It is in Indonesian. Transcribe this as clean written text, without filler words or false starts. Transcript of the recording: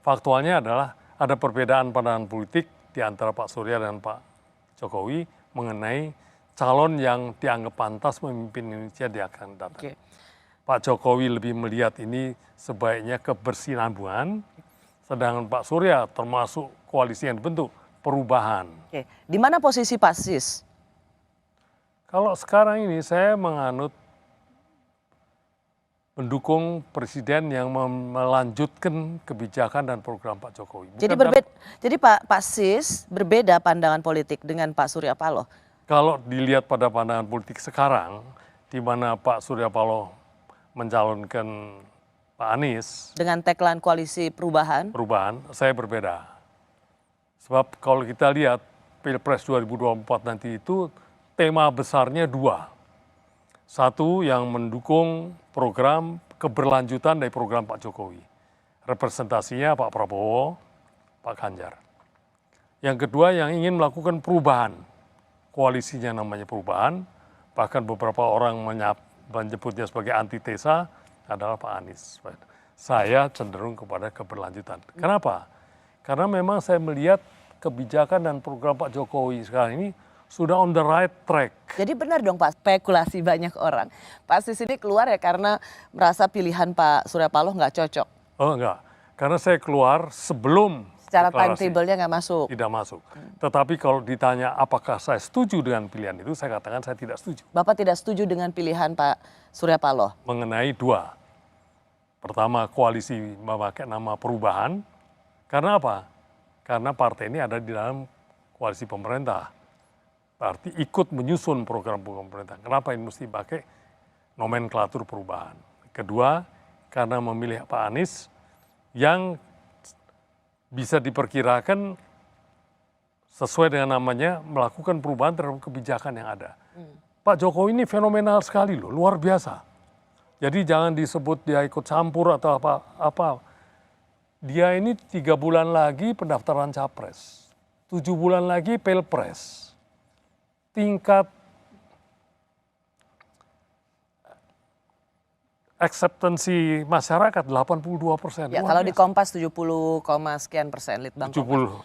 faktualnya adalah ada perbedaan pandangan politik di antara Pak Surya dan Pak Jokowi mengenai calon yang dianggap pantas memimpin Indonesia di akan datang. Oke. Pak Jokowi lebih melihat ini sebaiknya kebersinambungan, sedangkan Pak Surya termasuk koalisi yang dibentuk perubahan. Oke. Di mana posisi Pak Sis? Kalau sekarang ini saya menganut mendukung presiden yang melanjutkan kebijakan dan program Pak Jokowi. Jadi Pak Sis berbeda pandangan politik dengan Pak Surya Paloh. Kalau dilihat pada pandangan politik sekarang, di mana Pak Surya Paloh mencalonkan Pak Anies dengan tagline koalisi perubahan, saya berbeda. Sebab kalau kita lihat Pilpres 2024 nanti itu tema besarnya dua. Satu yang mendukung program keberlanjutan dari program Pak Jokowi. Representasinya Pak Prabowo, Pak Ganjar. Yang kedua yang ingin melakukan perubahan. Koalisinya namanya perubahan, bahkan beberapa orang menyebutnya sebagai antitesa adalah Pak Anies. Saya cenderung kepada keberlanjutan. Kenapa? Karena memang saya melihat kebijakan dan program Pak Jokowi sekarang ini sudah on the right track. Jadi benar dong Pak, spekulasi banyak orang. Pak Sis ini keluar ya karena merasa pilihan Pak Surya Paloh nggak cocok. Oh enggak, karena saya keluar sebelum secara timetable-nya nggak masuk. Tidak masuk. Tetapi kalau ditanya apakah saya setuju dengan pilihan itu, saya katakan saya tidak setuju. Bapak tidak setuju dengan pilihan Pak Surya Paloh? Mengenai dua. Pertama, koalisi memakai nama perubahan. Karena apa? Karena partai ini ada di dalam koalisi pemerintah. Berarti ikut menyusun program-program pemerintah. Kenapa ini mesti pakai nomenklatur perubahan? Kedua, karena memilih Pak Anies yang bisa diperkirakan sesuai dengan namanya melakukan perubahan terhadap kebijakan yang ada. Pak Jokowi ini fenomenal sekali loh, luar biasa. Jadi jangan disebut dia ikut campur atau apa. Dia ini 3 bulan lagi pendaftaran capres, 7 bulan lagi pilpres. Tingkat acceptancy masyarakat 82%. Ya, kalau di Kompas 70, sekian persen, Litbang 70.